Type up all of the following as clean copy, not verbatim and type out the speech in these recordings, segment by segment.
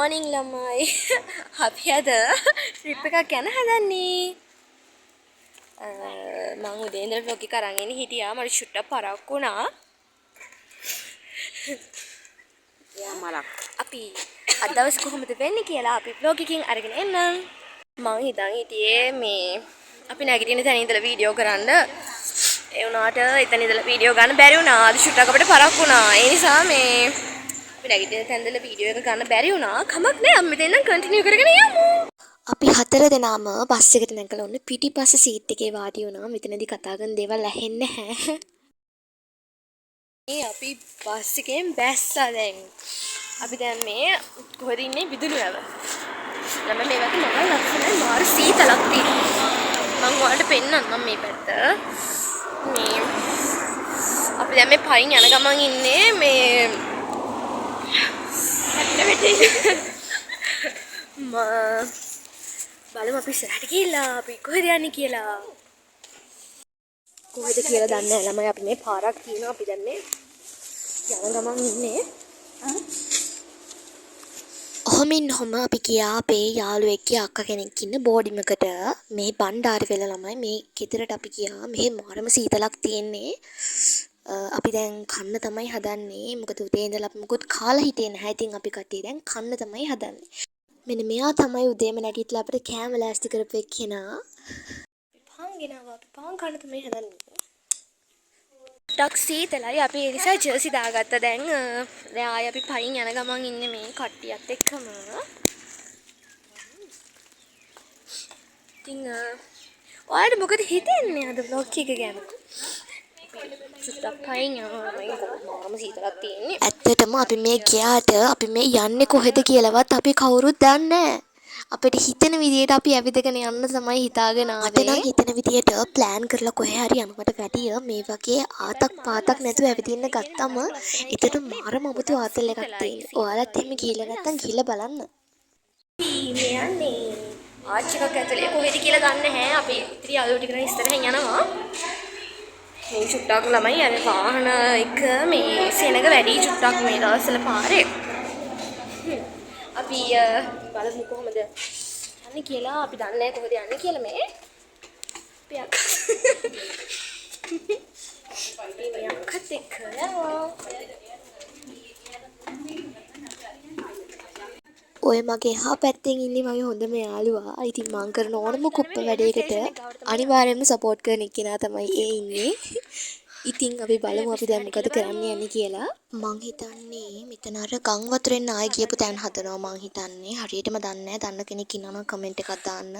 morning ළමයි. අපි අද ට්‍රිප් එකක් යන හදන්නේ. මම උදේ ඉඳලා vlog එක අරන් එන්නේ හිටියා. මට චුට්ටක් පරක්කු වුණා. යාමලක්. අපි අද දවස් කොහොමද වෙන්නේ කියලා අපි vlog එකකින් අරගෙන එන්නම්. මම හිතන් හිටියේ මේ අපි නැගිටින තැන ඉඳලා වීඩියෝ කරන්න. ඒ වුණාට එතන ඉඳලා වීඩියෝ ගන්න බැරි වුණා. අද චුට්ටක් අපිට පරක්කු වුණා. ඒ නිසා මේ අපි නැගිටින තැන ඉඳලා වීඩියෝ එක ගන්න බැරි වුණා. කමක් නෑ. අපි මෙතෙන් නම් කන්ටිනියු කරගෙන යමු. අපි 4 දෙනාම බස් එකට නැගලා ඔන්න පිටිපස්ස සීට් එකේ වාඩි වුණා. මෙතනදී කතා කරන දේවල් ඇහෙන්නේ නැහැ. මේ අපි බස් එකෙන් බැස්සා දැන්. අපි දැන් මේ කොහෙද ඉන්නේ විදුලියව. ළම මේ වගේ මම ලස්සනයි මාරු සීතලක් තියෙනවා. මම ඔයාලට පෙන්නන්නම් මේ පැත්ත. මේ අපි දැන් මේ පයින් යන ගමන් ඉන්නේ මේ බලමු අපි ඉස්සරහට ගිහිල්ලා අපි කොහෙද යන්නේ කියලා. කොහෙද කියලා දන්නේ නැහැ ළමයි. අපි මේ පාරක් තියෙනවා. අපි දැන් මේ යන ගමන් ඉන්නේ. ඔහොම අපි ගියා අපේ යාළුවෙක්ගේ අක්කා කෙනෙක් ඉන්න බෝඩින් එකට. මේ බණ්ඩාර වෙල ළමයි මේ ගෙදරට අපි ගියා. මෙහෙ මාරම සීතලක් තියෙන්නේ. අපි දැන් කන්න තමයි හදන්නේ. මොකද උදේ ඉඳලා අපි මුකුත් කාලා හිටියේ නැහැ. ඉතින් අපි කට්ටිය දැන් කන්න තමයි හදන්නේ. මෙන්න මෙයා තමයි උදේම නැගිටලා අපිට කෑම ලෑස්ති කරපු එක්කෙනා. පාන් ගෙනාවා. අපි පාන් කන්න තමයි හදන්නේ. ටක් සීතලයි. අපි ඒ නිසා ජර්සි දාගත්තා දැන්. දැන් ආයේ අපි පයින් යන ගමන් ඉන්නේ මේ කට්ටියත් එක්කම. ඉතින් ඔයාලට මොකද හිතෙන්නේ අද vlog එක ගැන? චුට්ටක් පයින් මාරම සීතලක් තියෙන්නේ. ඇත්තටම අපි මේ ගියාට අපි මේ යන්නේ කොහෙද කියලාවත් අපි කවුරුත් දන්නේ නැහැ. අපිට හිතෙන විදියට අපි ඇවිදගෙන යන්න තමයි හිතාගෙන ආවේ. මට නම් හිතෙන විදියට ප්ලෑන් කරලා කොහේ හරි යනකට වැඩිය මේ වගේ ආතක් පාතක් නැතුව ඇවිදින්න ගත්තම ඒකට මාරම අමුතු ආතල් එකක් තියෙනවා. ඔයාලත් එහෙම ගිහලා නැත්තම් ගිහලා බලන්න. මේ යන්නේ ආච්චි එකක් ඇතුලේ කොහෙද කියලා දන්නේ නැහැ. අපි ඉතින් යාළුවෝ ටික නම් ඉස්සරහින් යනවා. මේ චුට්ටක් ළමයි අර වාහන එක මේ සෙනග වැඩි චුට්ටක් මේ දවස්වල පාරේ. අපි බලමු කොහොමද යන්නේ කියලා. අපි දන්නේ නැහැ කොහෙද යන්නේ කියලා මේ. අපි මේ අක්කත් එක්ක යනවා. ඔය මගේ එහා පැත්තෙන් ඉන්නේ මගේ හොඳම යාළුවා. ඉතින් මං කරන ඕනම කුප්ප වැඩේකට අනිවාර්යයෙන්ම සපෝට් කරන එක්කෙනා තමයි ඒ ඉන්නේ. ඉතින් අපි බලමු අපි දැන් මොකද කරන්න යන්නේ කියලා. මං හිතන්නේ මෙතන අර ගම් වතුරෙන් ආයෙ ගියපු තැන හදනවා මං හිතන්නේ. හරියටම දන්නේ නැහැ. දන්න කෙනෙක් ඉන්නවා නම් කමෙන්ට් එකක් දාන්න.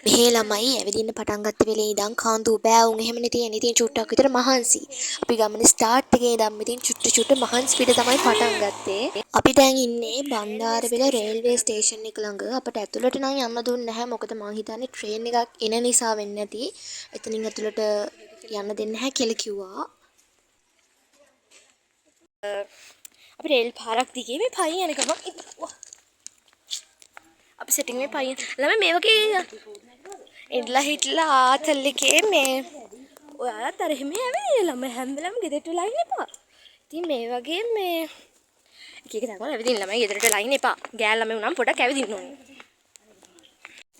මෙහෙ ළමයි ඇවිදින්න පටන් ගත්ත වෙලේ ඉඳන් කාන්දු බෑවුන් එහෙමනේ තියෙන්නේ. ඉතින් චුට්ටක් විතර මහන්සි. අපි ගමනේ ස්ටාර්ට් එකේ ඉඳන් ඉතින් චුට්ට මහන්සි පිට තමයි පටන් ගත්තේ. අපි දැන් ඉන්නේ බණ්ඩාරවිල රේල්වේ ස්ටේෂන් එක ළඟ. අපිට ඇතුළට නම් යන්න දුන්නේ නැහැ. මොකද මං හිතන්නේ ට්‍රේන් එකක් එන නිසා වෙන්නේ නැති. එතනින් ඇතුළට යන්න දෙන්නේ නැහැ කියලා කිව්වා. අපි රේල් පාරක් දිගේ මේ පයින් යන ගමන් අපි සෙටින් මේ පයින් ළමයි මේ වගේ ඉඳලා හිටලා ආතල් එකේ මේ ඔයාලත් අර එහෙම ඇවිදින්න ළමයි හැම වෙලාවෙම ගෙදරට ලයින් එපා. ඉතින් මේ වගේ මේ එක එක තැන්වල ඇවිදින්න ළමයි ගෙදරට ලයින් එපා. ගෑල් ළමයි උනම් පොඩක් ඇවිදින්න ඕනේ.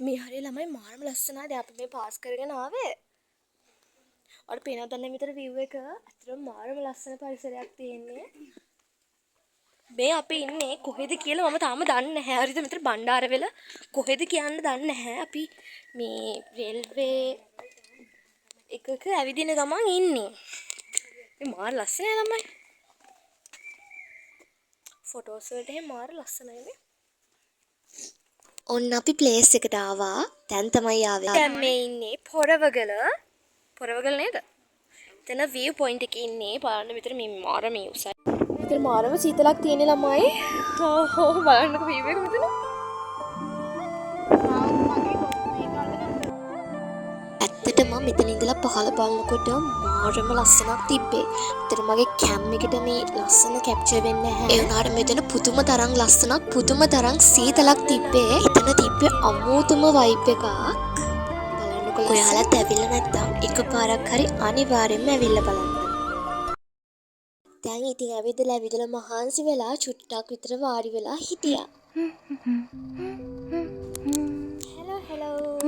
මේ හරිය ළමයි මාරම ලස්සනයි. දැන් අපි මේ පාස් කරගෙන ආවේ. ඔයාලට පේනවද නැත්නම් මෙතන view එක අතරම මාරම ලස්සන පරිසරයක් තියෙන්නේ. මේ අපි ඉන්නේ කොහෙද කියලා මම තාම දන්නේ නැහැ. හරිද මෙතන බණ්ඩාරවෙල කොහෙද කියන්න දන්නේ නැහැ. අපි මේ රේල්වේ එකක ඇවිදින ගමන් ඉන්නේ. මේ මාර ලස්සනයි ළමයි. ෆොටෝස් වලට එහෙම මාර ලස්සනයි නේ. ඔන්න අපි ප්ලේස් එකට ආවා. දැන් තමයි ආවේ. දැන් මේ ඉන්නේ පොරවගල. පොරවගල නේද? එතන view point එකේ ඉන්නේ. බලන්න මෙතන මේ මාරම උසයි. මෙතන මාරම සීතලක් තියෙන ළමයි. බලන්නකෝ view එක මෙතන. ඇත්තටම මෙතන ඉඳලා පහළ බලනකොට මාරම ලස්සනක් තිබ්බේ. මෙතන මගේ කැම් එකට මේ ලස්සන කැප්චර් වෙන්නේ නැහැ. ඒ වුණාට මෙතන පුදුම තරම් ලස්සනක් පුදුම තරම් සීතලක් තිබ්බේ. එතන තිබ්බේ අමුතුම වයිබ් එකක්. බලන්නකෝ ඔයාලත් ඇවිල්ලා නැත්තම් එකපාරක් හරි අනිවාර්යෙන්ම ඇවිල්ලා බලන්න. දැන් ඉතින් ඇවිදලා මහන්සි වෙලා චුට්ටක් විතර වාඩි වෙලා හිටියා. හෙලෝ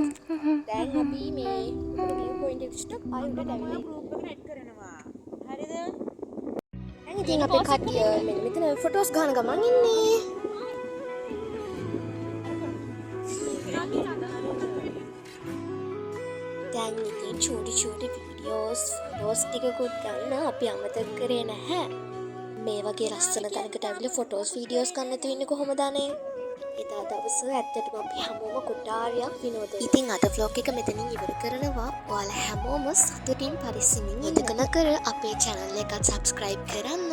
දැන් අපි මේ වියු පොයින්ට් එකට ස්ටොප් ආයි උඩට ඇවිල්ලා ගෲප් එකට ඇඩ් කරනවා. හරිද? දැන් ඉතින් අපේ කට්ටිය මෙන්න මෙතන ෆොටෝස් ගන්න ගමන් ඉන්නේ. දැන් ඉතින් චූටි වීඩියෝස් ෆොටෝස් ටිකකුත් ගන්න අපි අමතක කරේ නැහැ. මේ වගේ ලස්සන තැනකට ඇවිල්ලා ෆොටෝස් වීඩියෝස් ගන්න නැතුව ඉන්නේ කොහොමද අනේ? එදා දවස ඇත්තටම අපි හැමෝම කොටාරියක් විනෝද. ඉතින් අද vlog එක මෙතනින් ඉවර කරනවා. ඔයාලා හැමෝම සතුටින් පරිස්සමින් ඉඳගෙන කර අපේ channel එකත් subscribe කරන්න.